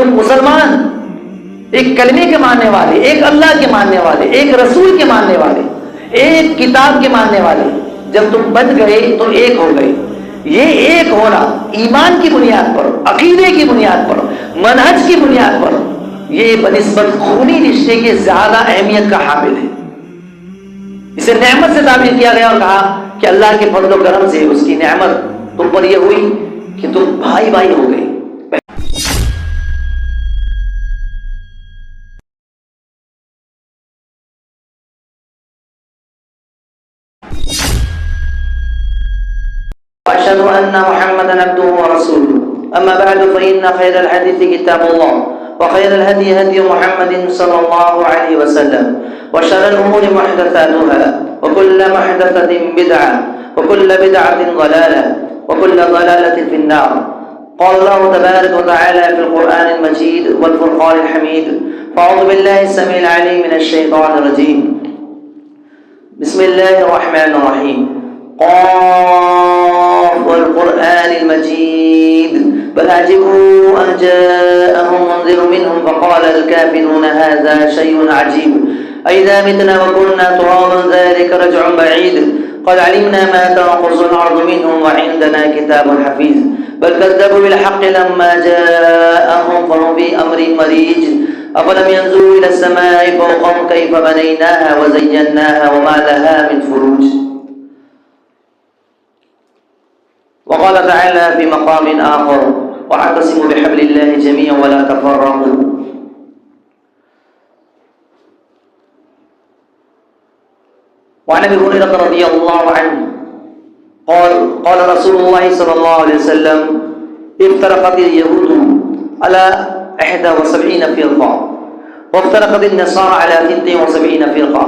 تم مسلمان، ایک کلمے کے ماننے والے، ایک اللہ کے ماننے والے، ایک رسول کے ماننے والے، ایک کتاب کے ماننے والے، جب تم بن گئے تو ایک ہو گئے۔ یہ ایک ہونا ایمان کی بنیاد پر، عقیدے کی بنیاد پر، منہج کی بنیاد پر، یہ بنسبت خونی رشتے کے زیادہ اہمیت کا حامل ہے۔ اسے نعمت سے تعبیر کیا گیا اور کہا کہ اللہ کے فضل و کرم سے اس کی نعمت تم پر یہ ہوئی کہ تم بھائی بھائی ہو گئے۔ وأشهد أن محمدا عبده ورسوله، أما بعد فإن خير الحديث كتاب الله، وخير الهدي هدي محمد صلى الله عليه وسلم، وشر الأمور محدثاتها، وكل محدثة بدعة، وكل بدعة ضلالة، وكل ضلالة في النار۔ قال الله تبارك وتعالى في القرآن المجيد والفرقان الحميد، فأعوذ بالله السميع العليم من الشيطان الرجيم، بسم الله الرحمن الرحيم، قاف والقرآن المجيد بل عجبوا أن جاءهم منذر منهم فقال الكافرون هذا شيء عجيب أئذا متنا وكنا ترابا ذلك رجع بعيد قد علمنا ما تنقص الأرض منهم وعندنا كتاب حفيظ بل كذبوا بالحق لما جاءهم فهم في أمر مريج أفلم ينظروا إلى السماء فوقهم كيف بنيناها وزيناها وما لها من فروج۔ وقال تعالى في مقام آخر واعتصموا بحبل الله جميعا ولا تفرقوا۔ وعن ابي هريرة رضي الله عنه قال رسول الله صلى الله عليه وسلم افترقت اليهود على 71 فرقة وافترقت النصارى على 72 فرقة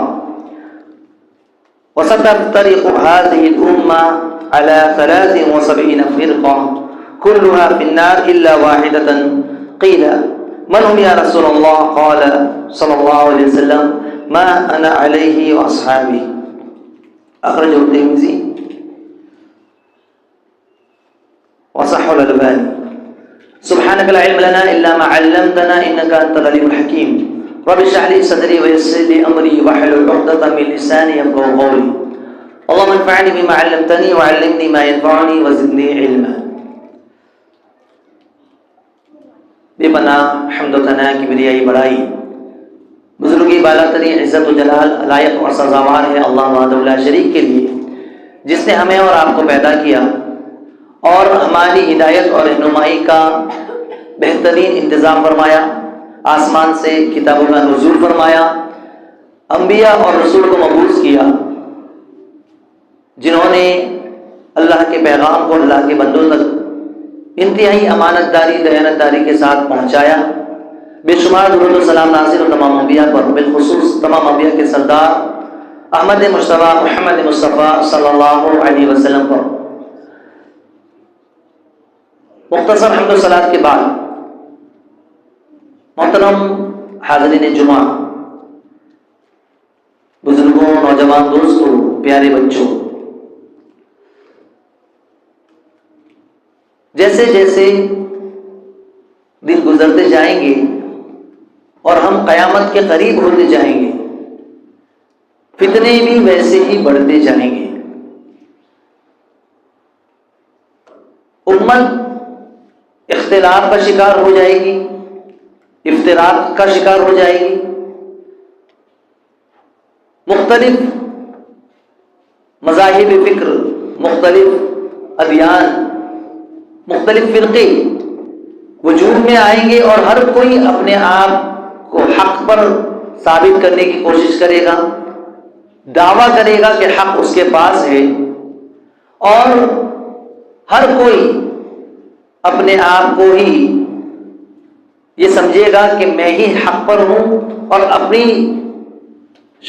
وستفترق هذه الأمة على 73 فرقة كلها في النار إلا واحدة قيل من هم يا رسول الله؟ قال صلى الله عليه وسلم ما أنا عليه وأصحابي، أخرجه الترمذي وصححه الألباني۔ سبحانك لا علم لنا إلا ما علمتنا إنك أنت العليم الحكيم، رب اشرح لي صدري ويسر لي أمري واحلل عقدة من لساني يفقهوا قولي، اللهم انفعني بما علمتني وعلمني ما ينفعني وزدني علما۔ بے پناہ حمد و ثنا کبریائی بڑائی بزرگی بالا ترین عزت و جلال لائق اور سزاوار ہے اللہ وحدہ لا شریک کے لیے، جس نے ہمیں اور آپ کو پیدا کیا اور ہماری ہدایت اور رہنمائی کا بہترین انتظام فرمایا، آسمان سے کتابوں کا نزول فرمایا، انبیاء اور رسول کو مبعوث کیا جنہوں نے اللہ کے پیغام کو اللہ کے بندوں تک انتہائی امانت داری دیانت داری کے ساتھ پہنچایا۔ بے شمار درود و سلام نازل و تمام انبیاء پر، بالخصوص تمام انبیاء کے سردار احمد مصطفیٰ محمد مصطفیٰ صلی اللہ علیہ وسلم پر۔ مختصر حمد و صلات کے بعد محترم حاضرین جمعہ، بزرگوں، نوجوان دوستوں، پیارے بچوں، جیسے جیسے دن گزرتے جائیں گے اور ہم قیامت کے قریب ہوتے جائیں گے، فتنے بھی ویسے ہی بڑھتے جائیں گے۔ امت اختلاف کا شکار ہو جائے گی، افتراق کا شکار ہو جائے گی، مختلف مذاہب فکر، مختلف ادیان، مختلف فرقے وجود میں آئیں گے اور ہر کوئی اپنے آپ کو حق پر ثابت کرنے کی کوشش کرے گا، دعویٰ کرے گا کہ حق اس کے پاس ہے، اور ہر کوئی اپنے آپ کو ہی یہ سمجھے گا کہ میں ہی حق پر ہوں، اور اپنی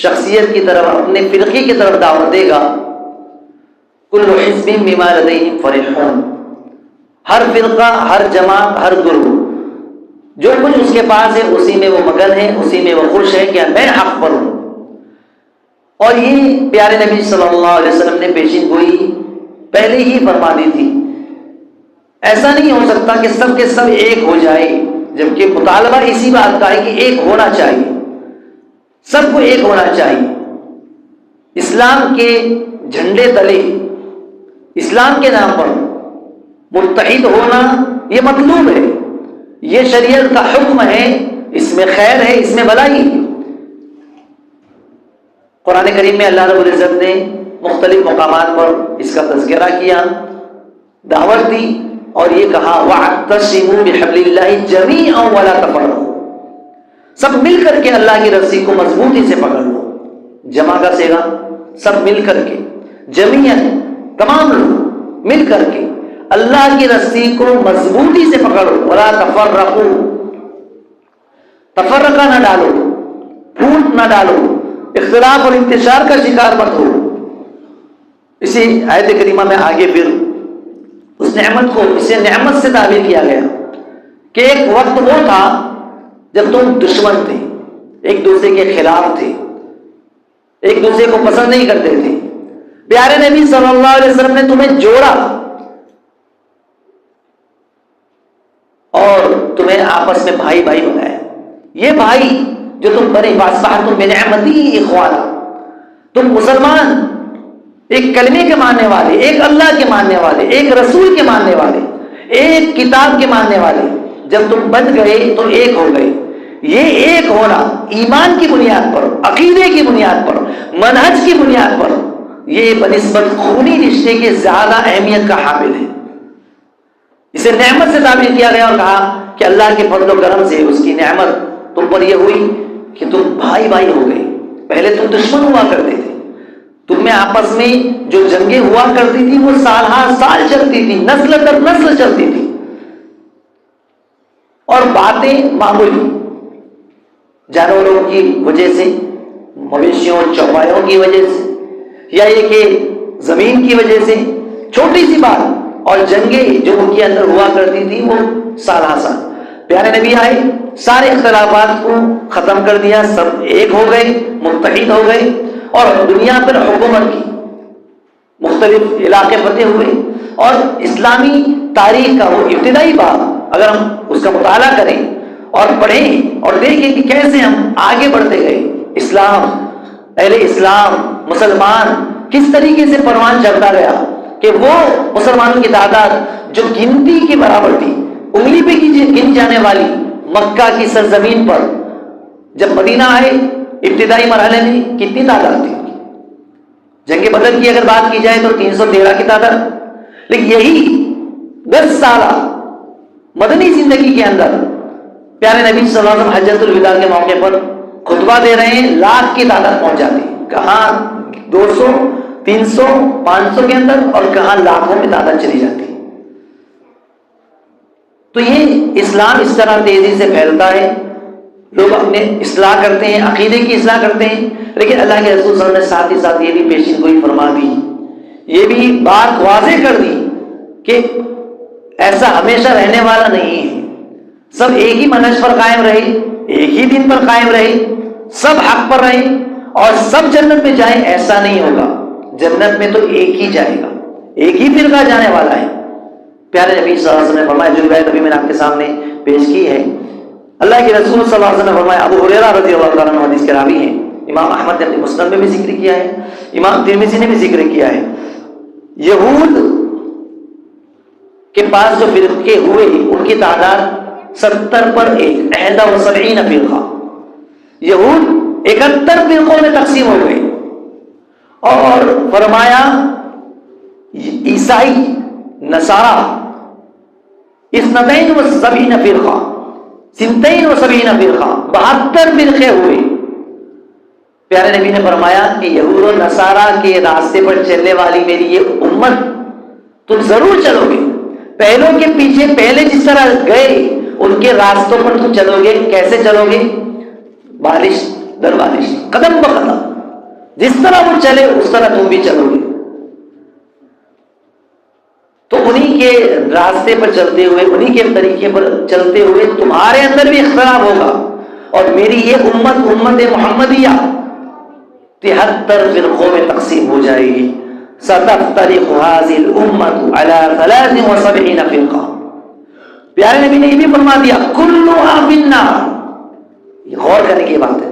شخصیت کی طرف، اپنے فرقے کی طرف دعوت دے گا۔ کل حزب بما لدیہم فرحون، ہر فرقہ، ہر جماعت، ہر گروہ جو کچھ اس کے پاس ہے اسی میں وہ مگن ہے، اسی میں وہ خوش ہے کہ میں حق پر ہوں۔ اور یہ پیارے نبی صلی اللہ علیہ وسلم نے پیشین گوئی پہلے ہی فرما دی تھی۔ ایسا نہیں ہو سکتا کہ سب کے سب ایک ہو جائے، جبکہ مطالبہ اسی بات کا ہے کہ ایک ہونا چاہیے، سب کو ایک ہونا چاہیے۔ اسلام کے جھنڈے تلے، اسلام کے نام پر متحد ہونا یہ مطلوب ہے، یہ شریعت کا حکم ہے، اس میں خیر ہے، اس میں بھلائی ہے۔ قرآن کریم میں اللہ رب العزت نے مختلف مقامات پر اس کا تذکرہ کیا، دعوت دی اور یہ کہا وَاعْتَصِمُوا بِحَبْلِ اللَّهِ جَمِيعًا وَلَا تَفَرَّقُوا، سب مل کر کے اللہ کی رسی کو مضبوطی سے پکڑ لو۔ جمع کا صیغہ، سب مل کر کے، جمیعاً تمام لوگ مل کر کے اللہ کی رسی کو مضبوطی سے پکڑو، وَلَا تَفَرَّقُوا، تفرقہ نہ ڈالو، پھوٹ نہ ڈالو، اختلاف اور انتشار کا شکار مت ہو۔ اسی آیت کریمہ میں آگے پھر اس نعمت کو اسے نعمت سے تعبیر کیا گیا کہ ایک وقت وہ تھا جب تم دشمن تھے، ایک دوسرے کے خلاف تھے، ایک دوسرے کو پسند نہیں کرتے تھے، پیارے نبی صلی اللہ علیہ وسلم نے تمہیں جوڑا اور تمہیں آپس میں بھائی بھائی بنایا۔ یہ بھائی جو تم بنے وَأَصْبَحْتُمْ بِنِعْمَتِهِ إِخْوَانًا، تم مسلمان، ایک کلمے کے ماننے والے، ایک اللہ کے ماننے والے، ایک رسول کے ماننے والے، ایک کتاب کے ماننے والے، جب تم بن گئے تو ایک ہو گئے۔ یہ ایک ہونا ایمان کی بنیاد پر، عقیدے کی بنیاد پر، منہج کی بنیاد پر، یہ بنسبت خونی رشتے کے زیادہ اہمیت کا حامل ہے۔ اسے نعمت سے تعبیر کیا گیا اور کہا کہ اللہ کے فضل و کرم سے اس کی نعمت تم پر یہ ہوئی کہ تم بھائی بھائی ہو گئے۔ پہلے تم دشمن ہوا کرتے تھے، تم میں آپس میں جو جنگیں ہوا کرتی تھی وہ سال ہر سال چلتی تھی، نسل در نسل چلتی تھی، اور باتیں معمولی جانوروں کی وجہ سے، مویشیوں چوپایوں کی وجہ سے، یا یہ کہ زمین کی وجہ سے، چھوٹی سی بات، اور جنگیں جو ان کے اندر ہوا کرتی تھی وہ سال ہر سال۔ پیارے نبی آئے، سارے اختلافات کو ختم کر دیا، سب ایک ہو گئے، متحد ہو گئے، اور دنیا پر حکومت کی، مختلف علاقے فتح ہوئے، اور اسلامی تاریخ کا وہ ابتدائی باب اگر ہم اس کا مطالعہ کریں اور پڑھیں اور دیکھیں کہ کیسے ہم آگے بڑھتے گئے، اسلام، اہل اسلام، مسلمان کس طریقے سے پروان چڑھتا گیا کہ وہ مسلمانوں کی تعداد جو گنتی کے برابر تھی، انگلی پہ گن جانے والی مکہ کی سرزمین پر، جب مدینہ آئے ابتدائی مرحلے میں کتنی تعداد تھی؟ جنگ بدر کی اگر بات کی جائے تو 313 کی تعداد، لیکن یہی 10 سالہ مدنی زندگی کے اندر پیارے نبی صلی اللہ علیہ وسلم حجۃ الوداع کے موقع پر خطبہ دے رہے ہیں، لاکھ کی تعداد پہنچ جاتی ہے، کہاں 200 300 500 کے اندر، اور کہاں لاکھوں میں تعداد چلی جاتی ہے۔ تو یہ اسلام اس طرح تیزی سے پھیلتا ہے، لوگ اپنے اصلاح کرتے ہیں، عقیدے کی اصلاح کرتے ہیں، لیکن اللہ کے رسول صلی اللہ علیہ وسلم نے ساتھ ہی ساتھ یہ بھی پیشین گوئی فرما دی، یہ بھی بات واضح کر دی کہ ایسا ہمیشہ رہنے والا نہیں ہے، سب ایک ہی منہج پر قائم رہے، ایک ہی دین پر قائم رہے، سب حق پر رہے اور سب جنت میں جائیں، ایسا نہیں ہوگا۔ جنت میں تو ایک ہی جائے گا، ایک ہی فرقہ جانے والا ہے۔ پیارے نبی صلی اللہ علیہ وسلم نے فرمایا، جو روایت ابھی میں نے آپ کے سامنے پیش کی ہے، اللہ کے رسول صلی اللہ علیہ وسلم نے فرمایا، ابو ہریرہ رضی اللہ تعالیٰ عنہ حدیث کے راوی ہیں، امام احمد نے اپنی مسند میں بھی ذکر کیا ہے، امام ترمذی نے بھی ذکر کیا ہے، یہود کے پاس جو فرقے ہوئے ان کی تعداد 70 پر 71 فرقہ، یہود 71 فرقوں میں تقسیم ہو گئے، اور فرمایا عیسائی نصارہ 72 فرقہ، 72 فرقہ، 72 فرقے ہوئے۔ پیارے نبی نے فرمایا کہ یہود و نصارہ کے راستے پر چلنے والی میری یہ امت تم ضرور چلو گے، پہلوں کے پیچھے پہلے جس طرح گئے ان کے راستوں پر تم چلو گے۔ کیسے چلو گے؟ بارش در بارش، قدم بقدم، جس طرح وہ چلے اس طرح تم بھی چلو گے۔ تو انہی کے راستے پر چلتے ہوئے، انہی کے طریقے پر چلتے ہوئے تمہارے اندر بھی اختلاف ہوگا، اور میری یہ امت محمدیہ 73 فرقوں میں تقسیم ہو جائے گی۔ ستفترق هذه الامة على 73 فرقہ، پیارے نبی نے یہ بھی فرما دیا کلھا فی النار. یہ غور کرنے کی بات ہے.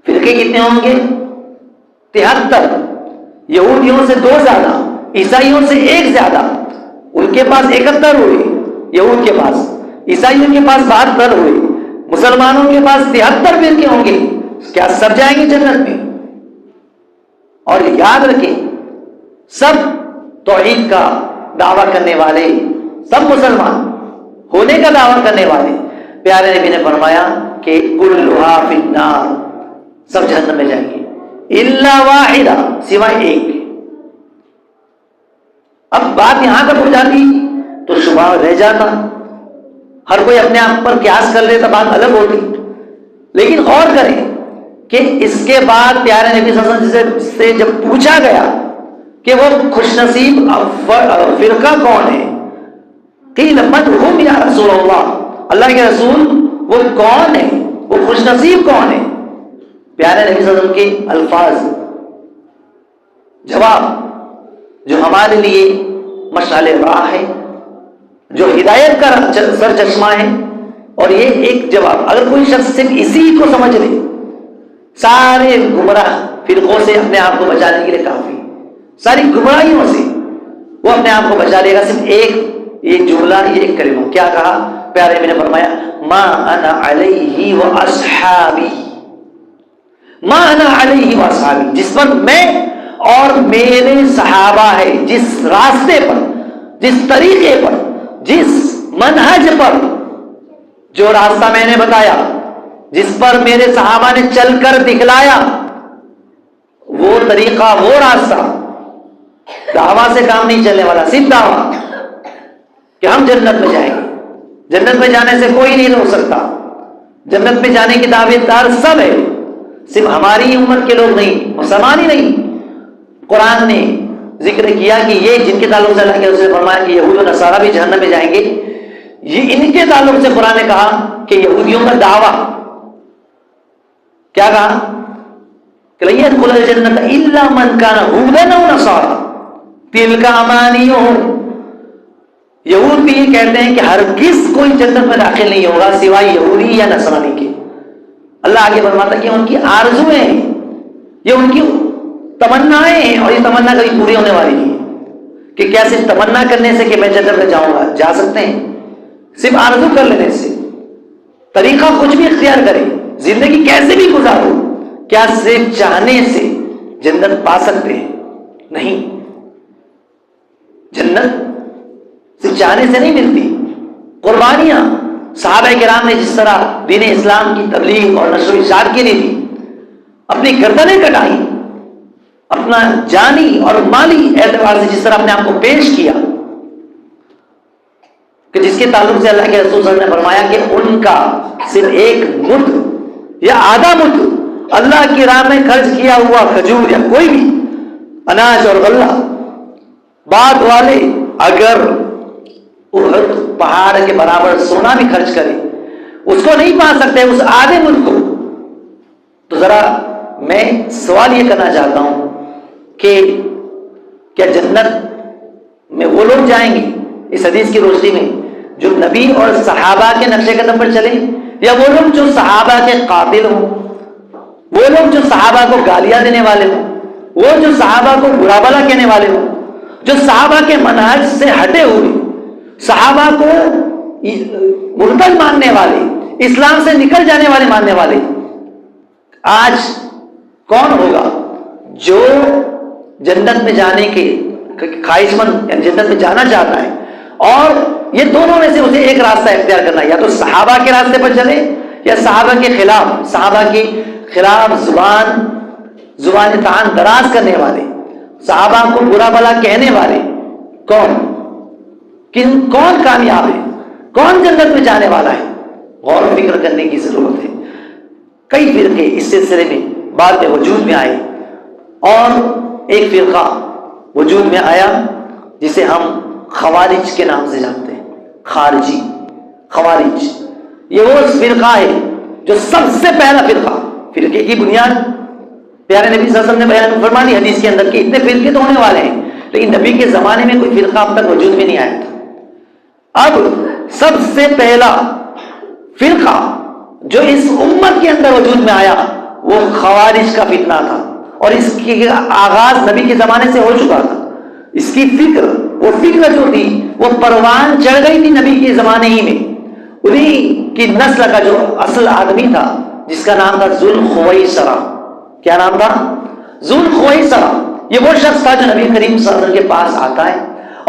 فرقے کتنے ہوں گے؟ 73. یہودیوں سے 2 زیادہ، عیسائیوں سے 1 زیادہ. ان کے پاس 71 ہوئے یہود کے پاس، عیسائیوں کے پاس 72 ہوئے، مسلمانوں کے پاس 73 فرقے ہوں گے. کیا سب جائیں گے جنت میں؟ اور یاد رکھیں سب توحید کا دعویٰ کرنے والے، سب مسلمان ہونے کا دعویٰ کرنے والے. پیارے نبی نے فرمایا کہ کلھا فی النار، سب جہنم میں جائیں گے الا واحدہ، سوائے ایک. اب بات یہاں تک ہو جاتی تو شبہ رہ جاتا، ہر کوئی اپنے آپ پر قیاس کر لیتا، بات الگ ہوتی. لیکن غور کریں کہ اس کے بعد پیارے نبی صلی اللہ علیہ وسلم سے جب پوچھا گیا کہ وہ خوش نصیب فرقہ کون ہے، قیل من ہم یا رسول اللہ، اللہ کے رسول وہ کون ہے، وہ خوش نصیب کون ہے؟ پیارے نبی صلی اللہ علیہ وسلم کے الفاظ، جواب جو ہمارے لیے مشعل راہ ہے، جو ہدایت کا سر چشمہ ہے. اور یہ ایک جواب اگر کوئی شخص صرف اسی کو سمجھ لے، سارے گمراہ فرقوں سے اپنے آپ کو بچانے کے لیے کافی، ساری گمراہیوں سے وہ اپنے آپ کو بچا لے گا. صرف ایک جملہ، یہ ایک کلمہ. کیا کہا پیارے نبی نے فرمایا ما انا علیہ و اصحابی، ما انا علیہ و اصحابی، جس پر میں اور میرے صحابہ ہے، جس راستے پر، جس طریقے پر، جس منہج پر، جو راستہ میں نے بتایا، جس پر میرے صحابہ نے چل کر دکھلایا، وہ طریقہ، وہ راستہ. دعویٰ سے کام نہیں چلنے والا، صرف دعویٰ کہ ہم جنت میں جائیں گے. جنت میں جانے سے کوئی نہیں روک سکتا. جنت میں جانے کی دعوت دار سب ہے، صرف ہماری امت کے لوگ نہیں، مسلمان ہی نہیں. قرآن نے ذکر کیا کہ یہ جن کے تعلق سے اللہ کے رسول نے فرمایا کہ یہود و نصارہ بھی جہنم میں جائیں گے، یہ ان کے تعلق سے قرآن نے کہا کہ یہودیوں کا دعویٰ کیا کہا کہ لن يدخل الجنة الا من كان هودا او نصارى تلك امانيهم. یہود بھی یہ کہتے ہیں کہ ہرگز کوئی جنت میں داخل نہیں ہوگا سوائے یہودی یا نصرانی کے. اللہ آگے فرماتا ہے کہ ان کی آرزویں ہیں، یہ ان کی تمنائیں ہیں، اور یہ تمنا کبھی پوری ہونے والی نہیں ہے. کہ کیا صرف تمنا کرنے سے کہ میں جنت میں جاؤں گا جا سکتے ہیں؟ صرف آرزو کر لینے سے، طریقہ کچھ بھی اختیار کرے، زندگی کیسے بھی گزارو، کیا صرف چاہنے سے جنت پا سکتے ہیں؟ نہیں. جنت صرف چاہنے سے نہیں ملتی. قربانیاں صحابہ کرام نے جس طرح دین اسلام کی تبلیغ اور نشر و اشاعت کے لیے دی، اپنی گردنیں کٹائی، اپنا جانی اور مالی اعتبار سے جس طرح اپنے آپ کو پیش کیا، کہ جس کے تعلق سے اللہ کے رسول صلی اللہ علیہ وسلم نے فرمایا کہ ان کا صرف ایک مد یا آدھا مد اللہ کی راہ میں خرچ کیا ہوا کھجور یا کوئی بھی اناج اور غلہ، بعد والے اگر احد پہاڑ کے برابر سونا بھی خرچ کرے اس کو نہیں پا سکتے، اس آدھے ملک کو. تو ذرا میں سوال یہ کرنا چاہتا ہوں کہ کیا جنت میں وہ لوگ جائیں گے اس حدیث کی روشنی میں جو نبی اور صحابہ کے نقشے قدم پر چلے، یا وہ لوگ جو صحابہ کے قاتل ہوں، وہ لوگ جو صحابہ کو گالیاں دینے والے ہوں، وہ جو صحابہ کو برا بھلا کہنے والے ہوں، جو صحابہ کے منہج سے ہٹے ہوئے، صحابہ کو مرتد ماننے والے، اسلام سے نکل جانے والے ماننے والے. آج کون ہوگا جو جنت میں جانے کے خواہش مند، یعنی جنت میں جانا چاہتا ہے، اور یہ دونوں میں سے اسے ایک راستہ اختیار کرنا ہے، یا تو صحابہ کے راستے پر چلے یا صحابہ کے خلاف، صحابہ کے خلاف زبان طعن دراز کرنے والے، صحابہ کو برا بھلا کہنے والے. کون کامیاب ہے، کون جنت میں جانے والا ہے؟ غور و فکر کرنے کی ضرورت ہے. کئی فرقے اس سلسلے میں بعد میں وجود میں آئے، اور ایک فرقہ وجود میں آیا جسے ہم خوارج کے نام سے جانتے ہیں. خارجی، خوارج، یہ وہ فرقہ ہے جو سب سے پہلا فرقے کی بنیاد پیارے نبی صلی اللہ علیہ وسلم نے بیان فرما دی حدیث کے اندر کہ اتنے فرقے تو ہونے والے ہیں، لیکن نبی کے زمانے میں کوئی فرقہ اب تک وجود میں نہیں آیا تھا. اب سب سے پہلا فرقہ جو اس امت کے اندر وجود میں آیا وہ خوارج کا فتنہ تھا، اور اس کی آغاز نبی کے زمانے سے ہو چکا تھا۔ اس کی فکر، وہ فکر جو تھی وہ پروان چڑھ گئی تھی نبی کے زمانے ہی میں۔ انہی کی نسل کا جو اصل آدمی تھا جس کا نام تھا ذوالخویسرہ، کیا نام تھا؟ ذوالخویسرہ۔ یہ وہ شخص تھا جو نبی کریم صلی اللہ علیہ وسلم کے پاس آتا ہے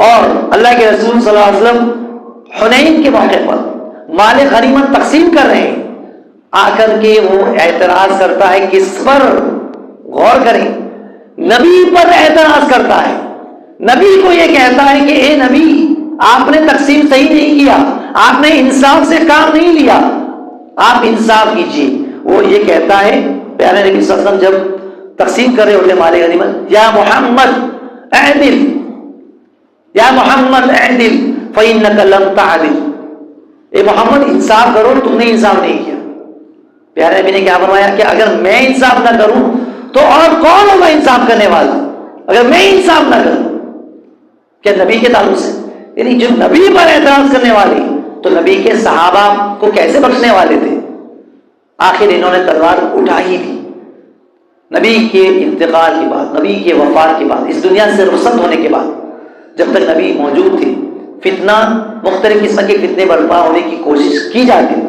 اور اللہ کے رسول صلی اللہ علیہ وسلم حنین کے موقع پر مال غنیمت تقسیم کر رہے ہیں، آ کر کے وہ اعتراض کرتا ہے۔ کس پر؟ غور کریں، نبی پر اعتراض کرتا ہے۔ نبی کو یہ کہتا ہے کہ اے نبی، آپ نے تقسیم صحیح نہیں کیا، آپ نے انصاف سے کام نہیں لیا، آپ انصاف کیجیے۔ وہ یہ کہتا ہے، پیارے نبی صلی اللہ علیہ وسلم جب تقسیم کر رہے ہوتے مال غنیمت، یا محمد اعدل، یا محمد اعدل فإنک لم تعدل، اے محمد انصاف کرو، تم نے انصاف نہیں کیا۔ پیارے نبی نے کیا فرمایا کہ اگر میں انصاف نہ کروں تو اور کون ہوگا انصاف کرنے والا؟ اگر میں انصاف نہ کروں، کیا نبی کے تعلق سے؟ یعنی جو نبی پر اعتراض کرنے والے تو نبی کے صحابہ کو کیسے بخشنے والے تھے؟ آخر انہوں نے تلوار اٹھا ہی دی۔ نبی کے انتقال کے بعد، نبی کے وفات کے بعد، اس دنیا سے رخصت ہونے کے بعد، جب تک نبی موجود تھے، فتنہ، مختلف قسم کے فتنے برپا ہونے کی کوشش کی جاتی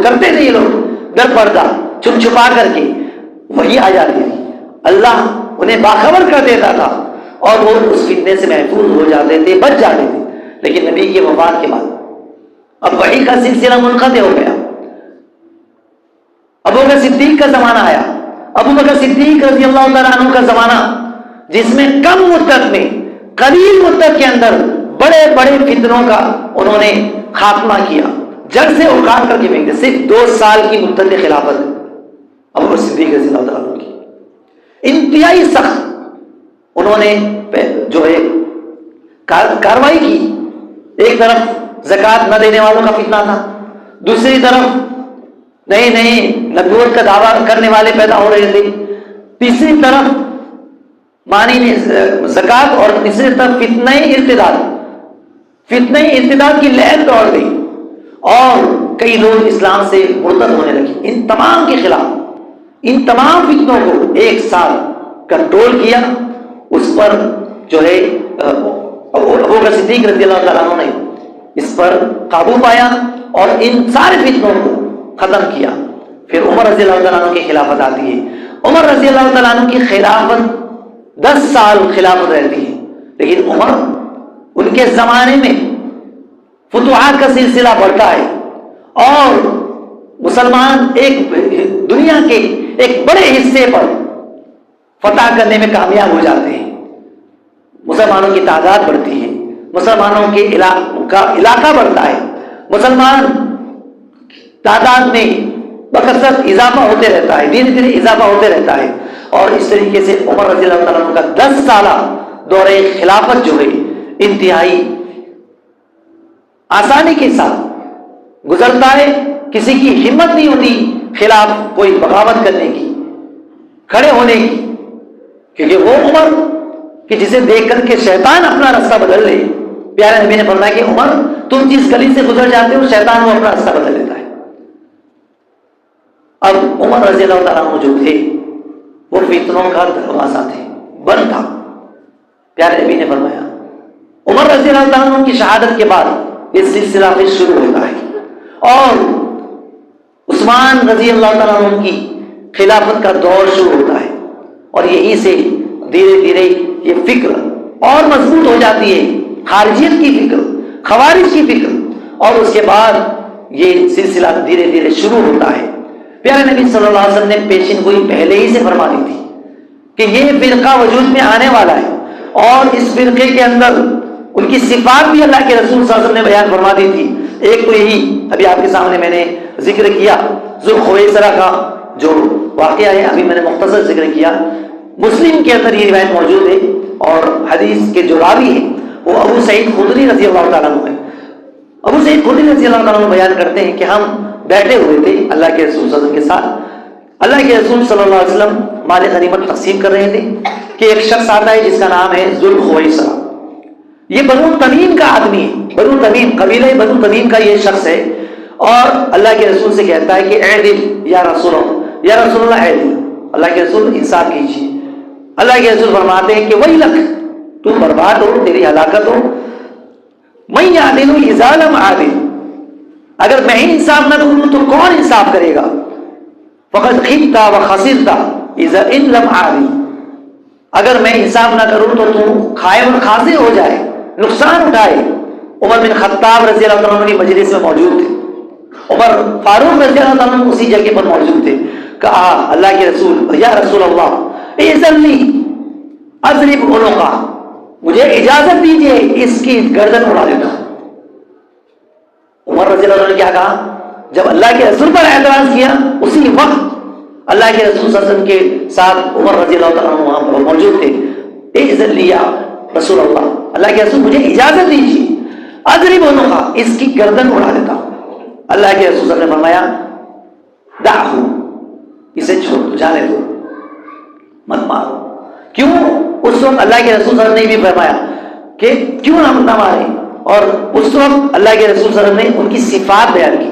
کرتے تھے یہ لوگ، در پردہ چھپ چھپا کر کے وہی آ جاتی تھی، اللہ انہیں باخبر کر دیتا تھا اور وہ اس فتنے سے محفوظ ہو جاتے تھے، بچ جاتے تھے۔ لیکن نبی کے وفات کے بعد اب وحی کا سلسلہ منقطع ہو گیا۔ ابو بکر صدیق کا زمانہ آیا، ابو بکر صدیق رضی اللہ تعالیٰ عنہ کا زمانہ، جس میں کم مدت میں، قلیل مدت کے اندر بڑے بڑے فتنوں کا انہوں نے خاتمہ کیا، جڑ سے اکھاڑ کر کے پھینک دیا۔ صرف 2 سال کی مدت خلافت ابو بکر صدیق رضی اللہ تعالیٰ عنہ کی، انتہائی سخت انہوں نے جو ہے کاروائی کی۔ ایک طرف زکوٰۃ نہ دینے والوں کا فتنہ تھا، دوسری طرف نئے نئے نبوت کا دعویٰ کرنے والے پیدا ہو رہے تھے، تیسری طرف مانی زکوٰۃ، اور تیسری طرف فتنہ ارتداد کی لہر دوڑ گئی اور کئی لوگ اسلام سے مرتد ہونے لگے۔ ان تمام کے خلاف، ان تمام فتنوں کو ایک سال کنٹرول کیا، اس پر جو ہے ابو بکر صدیق رضی اللہ تعالیٰ عنہ نے اس پر قابو پایا اور ان سارے فتنوں کو ختم کیا۔ پھر عمر رضی اللہ تعالیٰ عنہ کی خلافت آتی ہے۔ عمر رضی اللہ تعالیٰ عنہ کی خلافت 10 سال خلافت رہتی ہے، لیکن عمر، ان کے زمانے میں فتوحات کا سلسلہ بڑھتا ہے اور مسلمان ایک دنیا کے ایک بڑے حصے پر فتح کرنے میں کامیاب ہو جاتے ہیں، مسلمانوں کی تعداد بڑھتی ہے، مسلمانوں کے علاقہ بڑھتا ہے، مسلمان تعداد میں بکثرت اضافہ ہوتے رہتا ہے، دھیرے دھیرے اضافہ ہوتے رہتا ہے، اور اس طریقے سے عمر رضی اللہ تعالیٰ عنہ کا 10 سالہ دورہ خلافت جو ہے انتہائی آسانی کے ساتھ گزرتا ہے۔ کسی کی ہمت نہیں ہوتی خلاف کوئی بغاوت کرنے کی، کھڑے ہونے کی، کیونکہ وہ عمر کہ جسے دیکھ کر کے شیطان اپنا راستہ بدل لے۔ پیارے نبی نے فرمایا کہ عمر، تم جس گلی سے گزر جاتے ہو شیطان وہ اپنا راستہ بدل لیتا ہے۔ اب عمر رضی اللہ تعالیٰ عنہ جو تھے وہ فتنوں کا دروازہ تھے، بند تھا۔ پیارے نبی نے فرمایا، عمر رضی اللہ تعالیٰ عنہ کی شہادت کے بعد یہ سلسلہ پھر شروع ہوتا ہے اور عثمان رضی اللہ تعالیٰ عنہ کی خلافت کا دور شروع ہوتا ہے، اور یہیں سے دھیرے دھیرے یہ فکر اور مضبوط ہو جاتی ہے، خارجیت کی فکر، خوارج کی فکر، اور اس کے بعد یہ سلسلہ دھیرے دھیرے شروع ہوتا ہے۔ پیارے نبی صلی اللہ علیہ وسلم نے پیشین گوئی پہلے ہی سے فرما دی تھی کہ یہ فرقہ وجود میں آنے والا ہے، اور اس فرقے کے اندر ان کی صفات بھی اللہ کے رسول صلی اللہ علیہ وسلم نے بیان فرما دی تھی۔ ایک تو یہی ابھی آپ کے سامنے میں نے ذکر کیا، ذوالخویسرہ کا جو واقعہ ہے، ابھی میں نے مختصر ذکر کیا۔ مسلم کے اندر یہ روایت موجود ہے، اور حدیث کے جو راوی ہیں وہ ابو سعید خدری رضی اللہ تعالیٰ عنہ ہیں۔ ابو سعید خدری رضی اللہ تعالیٰ عنہ بیان کرتے ہیں کہ ہم بیٹھے ہوئے تھے اللہ کے رسول صلی اللہ علیہ وسلم کے ساتھ، اللہ کے رسول صلی اللہ علیہ وسلم مال غنیمت تقسیم کر رہے تھے کہ ایک شخص آتا ہے جس کا نام ہے ذوالخویسرہ۔ یہ بنو تمیم کا آدمی ہے، بنو تمیم قبیلہ بنو تمیم کا یہ شخص ہے، اور اللہ کے رسول سے کہتا ہے کہ اعدل یا رسول اللہ، یا رسول اللہ اعدل، اللہ کے رسول انصاف کیجیے۔ اللہ کے رسول فرماتے ہیں کہ وہی لک، تو برباد ہو، تیری ہلاکت ہو، میں یعدل اذا لم عادل، اگر میں ہی انصاف نہ کروں تو کون انصاف کرے گا؟ فقد خبت وخسرت اذا ان لم عادل، اگر میں انصاف نہ کروں تو تم خائب اور خاسر ہو جائے، نقصان اٹھائے۔ عمر بن خطاب رضی اللہ عنہ کی مجلس میں موجود تھے، عمر فاروق رضی اللہ عنہ اسی جگہ پر موجود تھے۔ کہا اللہ کے رسول، یا رسول اللہ اذن لی اضرب عنقہ، مجھے اجازت دیجیے اس کی گردن اڑا دیتا ہوں۔ عمر رضی اللہ عنہ نے کیا کہا؟ جب اللہ کے رسول پر اعتراض کیا، اسی وقت اللہ کے رسول صلی اللہ علیہ وسلم کے ساتھ عمر رضی اللہ عنہ وہاں پر موجود تھے۔ اذن لی یا رسول اللہ، اللہ کے رسول مجھے اجازت دیجیے، اضرب عنقہ، اس کی گردن اڑا دیتا ہوں۔ اللہ کے رسول صلی اللہ علیہ وسلم نے فرمایا دعہ، اسے چھوڑ دو، جانے دو، مت مارو۔ کیوں؟ اس وقت اللہ کے رسول صلی اللہ علیہ وسلم نے بھی فرمایا کہ کیوں نہ مارے، اور اس وقت اللہ کے رسول صلی اللہ علیہ وسلم نے ان کی صفات بیان کی۔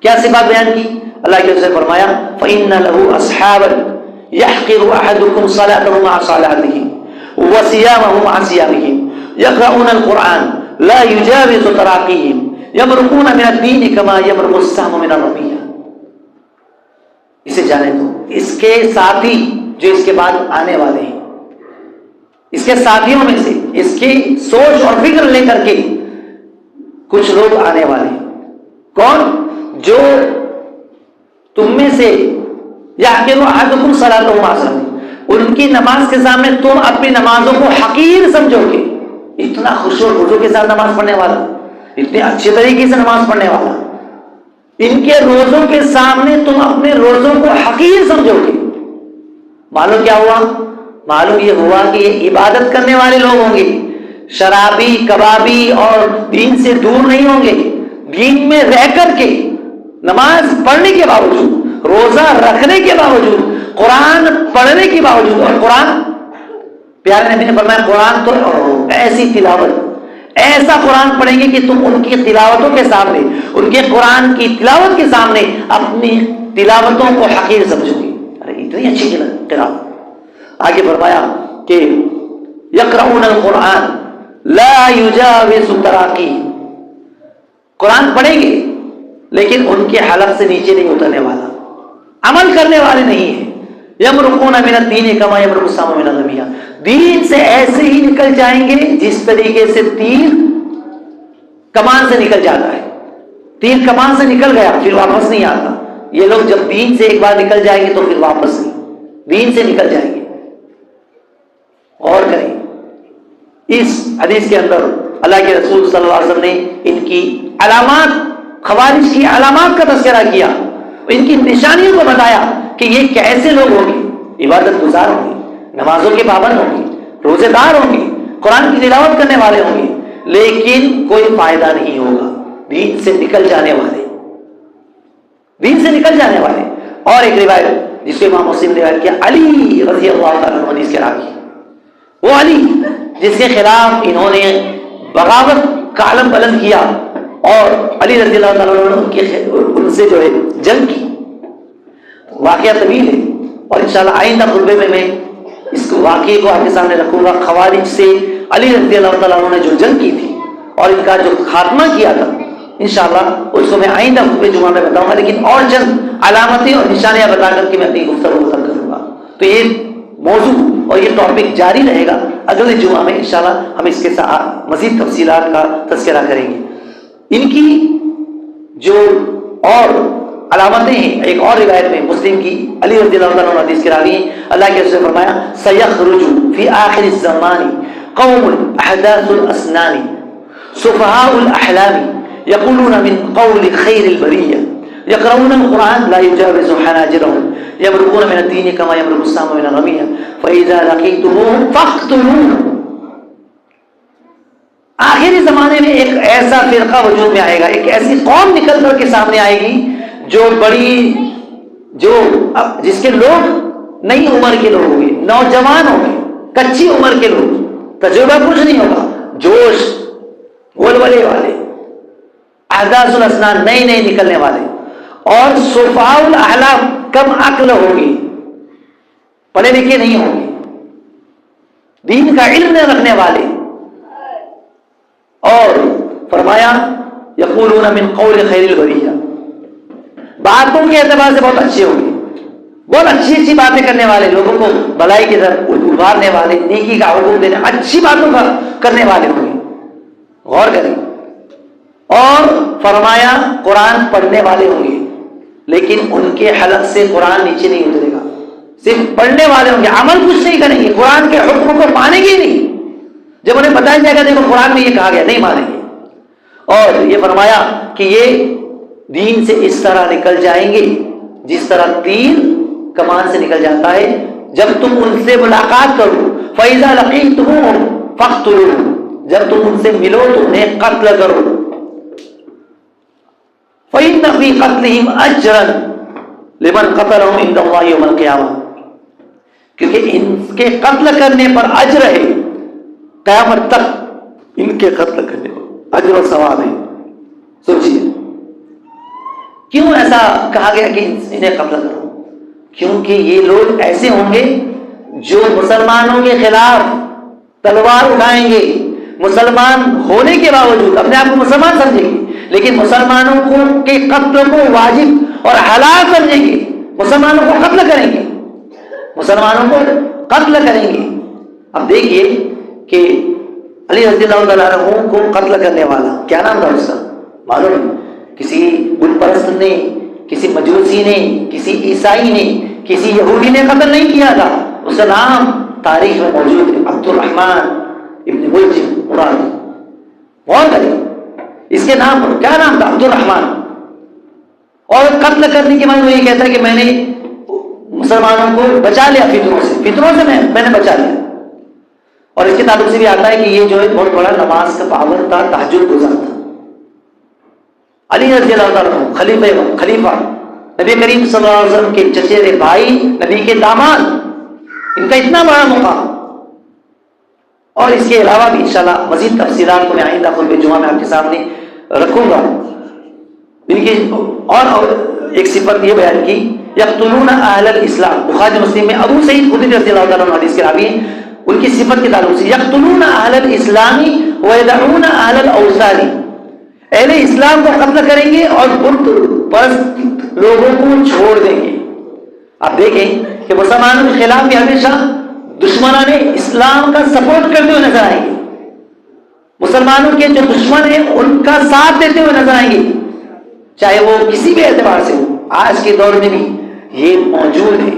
کیا صفات بیان کی؟ اللہ کے رسول نے فرمایا فَإِنَّ لَهُ أَصْحَابًا يَحْقِرُ أَحَدُكُمْ صَلَاتَهُ مَعَ صَلَاتِهِ وَصِيَامَهُ مَعَ صِيَامِهِ يَقْرَؤُونَ الْقُرْآنَ لَا يُجَاوِزُ تَرَاقِيهِمْ يَمْرُقُونَ مِنَ الدِّينِ كَمَا يَمْرُقُ السَّهْمُ مِنَ الرَّمِيَّةِ۔ اسے جانے دو، اس کے ساتھی جو اس کے بعد آنے والے ہیں، اس کے ساتھیوں میں سے اس کی سوچ اور فکر لے کر کے کچھ لوگ آنے والے ہیں۔ کون؟ جو تم میں سے یحقر احدکم صلاتہ مع صلاتہ، ان کی نماز کے سامنے تم اپنی نمازوں کو حقیر سمجھو گے۔ اتنا خشوع و خضوع کے ساتھ نماز پڑھنے والا، اتنے اچھے طریقے سے نماز پڑھنے والا، ان کے روزوں کے سامنے تم اپنے روزوں کو حقیر سمجھو گے۔ معلوم کیا ہوا؟ معلوم یہ ہوا کہ یہ عبادت کرنے والے لوگ ہوں گے، شرابی کبابی اور دین سے دور نہیں ہوں گے، دین میں رہ کر کے نماز پڑھنے کے باوجود، روزہ رکھنے کے باوجود، قرآن پڑھنے کے باوجود، اور قرآن پیارے نبی نے فرمایا قرآن تو ایسی تلاوت، ایسا قرآن پڑھیں گے کہ تم ان کی تلاوتوں کے سامنے، ان کے قرآن کی تلاوت کے سامنے اپنی تلاوتوں کو حقیر سمجھو گے۔ ارے اتنی اچھی تلاوت۔ آگے فرمایا کہ یقرؤون القرآن لا یجاوز تراقیہ، قرآن پڑھیں گے لیکن ان کے حلق سے نیچے نہیں اترنے والا، عمل کرنے والے نہیں ہیں۔ یمرقون من الدین کما یمرق السهم من الرمیہ، دین سے ایسے ہی نکل جائیں گے جس طریقے سے تیر کمان سے نکل جاتا ہے۔ تیر کمان سے نکل گیا پھر واپس نہیں آتا، یہ لوگ جب دین سے ایک بار نکل جائیں گے تو پھر واپس نہیں، دین سے نکل جائیں گے۔ غور کریں، اس حدیث کے اندر اللہ کے رسول صلی اللہ علیہ وسلم نے ان کی علامات، خوارج کی علامات کا تذکرہ کیا، ان کی نشانیوں کو بتایا کہ یہ کیسے لوگ ہوں گے، عبادت گزار ہوں گے، نمازوں کے پابند ہوں گے، روزے دار ہوں گے، قرآن کی تلاوت کرنے والے ہوں گے، لیکن کوئی فائدہ نہیں ہوگا، دین سے نکل جانے والے، دین سے نکل جانے والے۔ اور ایک روایت جس کو امام مسلم نے روایت کیا، علی رضی اللہ تعالیٰ عنہ حدیث کے راوی، وہ علی جس کے خلاف انہوں نے بغاوت کا علم بلند کیا، اور علی رضی اللہ تعالیٰ عنہ ان سے جو ہے جنگ کی۔ واقعہ طویل ہے اور انشاءاللہ آئندہ خطبے میں اس کو واقعے کو آپ کے سامنے رکھوں گا۔ خوارج سے علی رضی اللہ تعالیٰ عنہ نے جو جنگ کی تھی اور ان کا جو خاتمہ کیا تھا، انشاءاللہ اس کو میں آئندہ خطبے جمعہ میں بتاؤں گا، لیکن اور چند علامتیں اور نشانیاں بتا کر کے میں اپنی گفتگو ختم کروں گا۔ تو یہ موضوع اور یہ ٹاپک جاری رہے گا، اگلے جمعہ میں انشاءاللہ ہم اس کے ساتھ مزید تفصیلات کا تذکرہ کریں گے۔ ان کی جو اور علامتیں ہیں، ایک اور روایت میں مسلم کی علی رضی اللہ عنہ حدیث کے راوی ہیں، اللہ کے رسول نے فرمایا سیخرج فی آخر الزمان قوم احداث الاسنان سفہاء الاحلام یقولون من قول خیر البریہ یقرؤون القرآن لا یجاوز حناجرهم یمرقون من الدین کما یمرق السهم من الرمیہ فاذا لقیتموهم فاقتلوهم۔ آخری زمانے میں ایک ایسا فرقہ وجود میں آئے گا، ایک ایسی قوم نکل کر کے سامنے آئے گی جو جس کے لوگ نئی عمر کے لوگ ہوں گے، نوجوان ہوں گے، کچی عمر کے لوگ، تجربہ کچھ نہیں ہوگا، جوش ولولے والے، احداث الاسنان نئے نئے نکلنے والے، اور صفاء الاحلام کم عقل ہوگی، پڑھے لکھے نہیں ہوں گے، دین کا علم نہ رکھنے والے. اور فرمایا یقولون من قول خیر البریہ، باتوں کے اعتبار سے بہت اچھے ہوں گے، بہت اچھی اچھی باتیں کرنے والے، لوگوں کو بھلائی کی طرف ابھارنے والے، نیکی کا حکم دینے، اچھی باتوں کا کرنے والے ہوں گے. غور کریں. اور فرمایا قرآن پڑھنے والے ہوں گے، لیکن ان کے حلق سے قرآن نیچے نہیں اترے گا، صرف پڑھنے والے ہوں گے، عمل کچھ نہیں کریں گے، قرآن کے حکم کو مانیں گے نہیں. جب انہیں بتایا جائے گا دیکھو قرآن میں یہ کہا گیا، نہیں مانیں گے. اور یہ فرمایا کہ یہ دین سے اس طرح نکل جائیں گے جس طرح تیر کمان سے نکل جاتا ہے. جب تم ان سے ملاقات کرو، فَإِذَا لَقِيتُمُوهُمْ فَاقْتُلُوهُمْ، جب تم ان سے ملو تو انہیں قتل کرو. فَإِنَّ فِي قَتْلِهِمْ أَجْرًا لِمَنْ قَتَلَهُمْ عِنْدَ اللَّهِ يَوْمَ الْقِيَامَةِ، کیونکہ ان کے قتل کرنے پر اجر ہے، قیامت تک ان کے قتل کرنے پر اجر و ثواب ہے. سوچیے کیوں ایسا کہا گیا کہ انہیں قتل کرو؟ کیونکہ یہ لوگ ایسے ہوں گے جو مسلمانوں کے خلاف تلوار اٹھائیں گے، مسلمان ہونے کے باوجود اپنے آپ کو مسلمان سمجھیں گے، لیکن مسلمانوں کو کے قتل کو واجب اور حلال سمجھیں گے، مسلمانوں کو قتل کریں گے، مسلمانوں کو قتل کریں گے. اب دیکھیے کہ علی رضی اللہ تعالیٰ عنہ کو قتل کرنے والا کیا نام تھا اس کا معلوم؟ کسی بت پرست نے، کسی مجوسی نے، کسی عیسائی نے، کسی یہودی نے قتل نہیں کیا تھا. اس کا نام تاریخ میں موجود ہے، عبد الرحمن ابن ملجم مرادی. غور کریں اس کے نام پر، کیا نام تھا؟ عبد الرحمن. اور قتل کرنے کے بعد وہ یہ کہتا ہے کہ میں نے مسلمانوں کو بچا لیا فتنوں سے میں نے بچا لیا. اور اس کے تعلق سے بھی آتا ہے کہ یہ جو ہے بہت بڑا نماز کا پابند تھا، تہجد گزار تھا. علی رضی اللہ تعالیٰ خلیفہ، نبی کریم صلی اللہ علیہ وسلم کے چچیرے بھائی، نبی کے داماد، ان کا اتنا بڑا مقام. اور اس کے علاوہ بھی انشاءاللہ مزید تفصیلات کو میں آئندہ خطبہ جمعہ میں آپ کے سامنے رکھوں گا. ان کی اور ایک صفت یہ بیان کی، یقتلون اہل الاسلام، بخاری مسلم میں ابو سعید خدری رضی اللہ تعالیٰ عنہ حدیث کے راوی ہیں. ان کی صفت کے تعلق سے یقتلون اہل الاسلام ویدعون اہل الاوثان، اہل اسلام کو قتل کریں گے اور بت پرست لوگوں کو چھوڑ دیں گے. آپ دیکھیں کہ مسلمانوں کے خلاف بھی ہمیشہ دشمنان اسلام کا سپورٹ کرتے ہوئے نظر آئیں گے، مسلمانوں کے جو دشمن ہیں ان کا ساتھ دیتے ہوئے نظر آئیں گے، چاہے وہ کسی بھی اعتبار سے ہو. آج کے دور میں بھی یہ موجود ہے،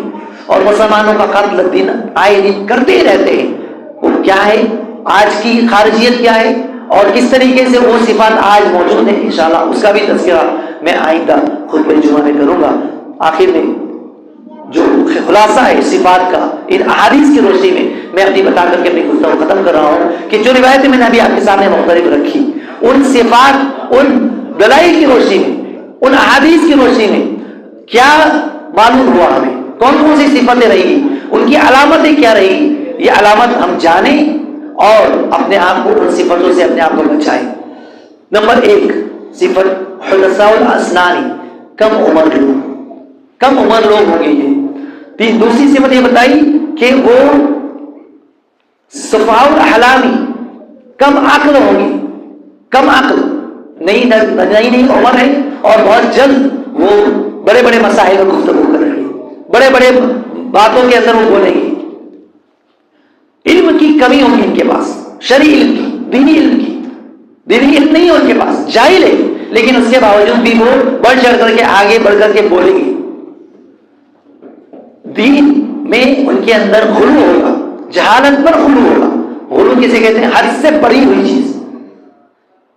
اور مسلمانوں کا قتل دن آئے دن کرتے ہی رہتے ہیں. وہ کیا ہے، آج کی خارجیت کیا ہے، اور کس طریقے سے وہ صفات آج موجود ہیں، انشاءاللہ اس کا بھی تذکرہ میں آئندہ خطبہ جمعہ میں کروں گا. آخر میں جو خلاصہ ہے صفات کا ان احادیث کی روشنی میں اپنی بتا کر کے اپنی گفتگو ختم کر رہا ہوں کہ جو روایتیں میں نے ابھی آپ کے سامنے مختلف رکھی، ان صفات، ان دلائل کی روشنی میں، ان احادیث کی روشنی میں کیا معلوم ہوا ہمیں، کون کون سی صفتیں رہی گی، ان کی علامتیں کیا رہی گی، یہ علامت ہم جانیں اور اپنے آپ کو ان صفتوں سے اپنے آپ کو بچائیں. نمبر 1 صفت حدثاء الاسنان، کم عمر لوگ ہوں گے. یہ دوسری صفت یہ بتائی کہ وہ صفاء الاحلامی، کم عقل ہوں گے، کم عقل، نئی عمر ہے اور بہت جلد وہ بڑے بڑے مسائل میں گفتگو کر رہے ہیں، بڑے بڑے باتوں کے اندر وہ بولیں گے. علم کی کمی ہوگی ان کے پاس، شرعی علم کی، دینی علم نہیں ہے ان کے پاس، جاہل ہے، لیکن اس کے باوجود بھی وہ بڑھ چڑھ کر کے آگے بڑھ کر کے بولیں گے. دین میں ان کے اندر غلو ہوگا، جہالت پر غلو ہوگا. غلو کسے کہتے ہیں؟ حد سے بڑی ہوئی چیز،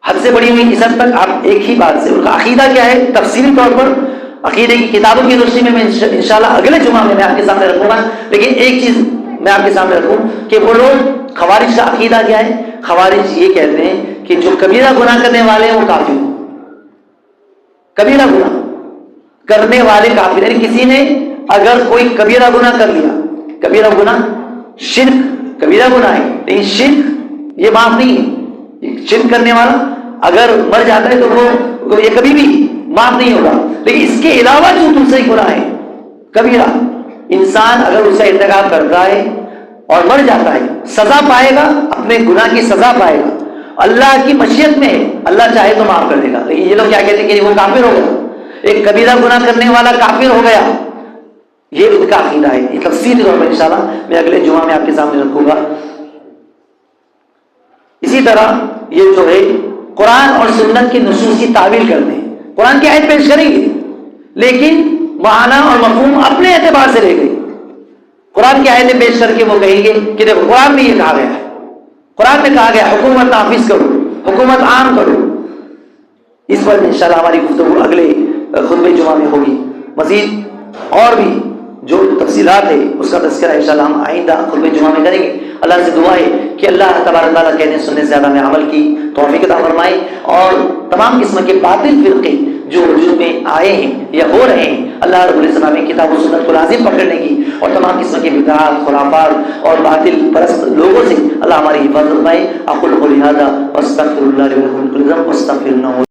حد سے بڑی ہوئی اس حد تک. آپ ایک ہی بات سے ان کا عقیدہ کیا ہے تفصیلی طور پر عقیدے کی کتابوں کی روشنی میں انشاءاللہ اگلے جمعہ میں آپ کے سامنے رکھوں گا. لیکن ایک چیز میں آپ کے سامنے رکھوں کہ وہ لوگ، خوارج کا عقیدہ کیا ہے؟ خوارج یہ کہتے ہیں کہ جو کبیرہ گناہ کرنے والے ہیں وہ کافر ہیں. کبیرہ گناہ کرنے والے کافر ہیں. کسی نے اگر کوئی کبیرہ گناہ کر لیا، کبیرہ گناہ شرک کبیرہ گناہ ہے، لیکن شرک یہ معاف نہیں ہے. شرک کرنے والا اگر مر جاتا ہے تو وہ یہ کبھی بھی معاف نہیں ہوگا. لیکن اس کے علاوہ جو دوسرے گناہ ہے کبیرہ، انسان اگر اسے ارتکاب کرتا ہے اور مر جاتا ہے سزا پائے گا، اپنے گناہ کی سزا پائے گا. اللہ کی مشیت میں اللہ چاہے تو معاف کر دے گا. لیکن یہ لوگ کیا کہتے ہیں کہ وہ کافر ہو گیا، ایک کبیرہ گناہ کرنے والا کافر ہو گیا. یہ ان کا عقیدہ ہے. یہ تفصیلی طور پر انشاءاللہ میں اگلے جمعہ میں آپ کے سامنے رکھوں گا. اسی طرح یہ جو ہے قرآن اور سنت کی نصوص کی تعویل کرتے ہیں. قرآن کی آیت پیش کریں گے لیکن معنی اور مفہوم اپنے اعتبار سے لے گئے. قرآن کی آیتیں پیش کر کے وہ کہیں گے کہ دیکھو قرآن میں یہ کہا گیا ہے، قرآن میں کہا گیا حکومت نافذ کرو، حکومت عام کرو. اس پر انشاءاللہ ہماری گفتگو اگلے خطبہ جمعہ میں ہوگی. مزید اور بھی جو تفصیلات ہے اس کا تذکرہ انشاءاللہ ہم آئندہ خطبہ جمعہ میں کریں گے. اللہ سے دعا ہے کہ اللہ تبارک تعالیٰ کہنے سننے سے زیادہ میں عمل کی توفیق عطا فرمائے، اور تمام قسم کے باطل فرقے جو وجود میں آئے ہیں یا ہو رہے ہیں اللہ رب العزت نے کتاب و سنت کو لازم پکڑنے کی، اور تمام قسم کے بدعات، خرافات اور باطل پرست لوگوں سے اللہ ہماری حفاظت فرمائے. اقول قولی ھذا واستغفر اللہ لي ولكم واستغفروه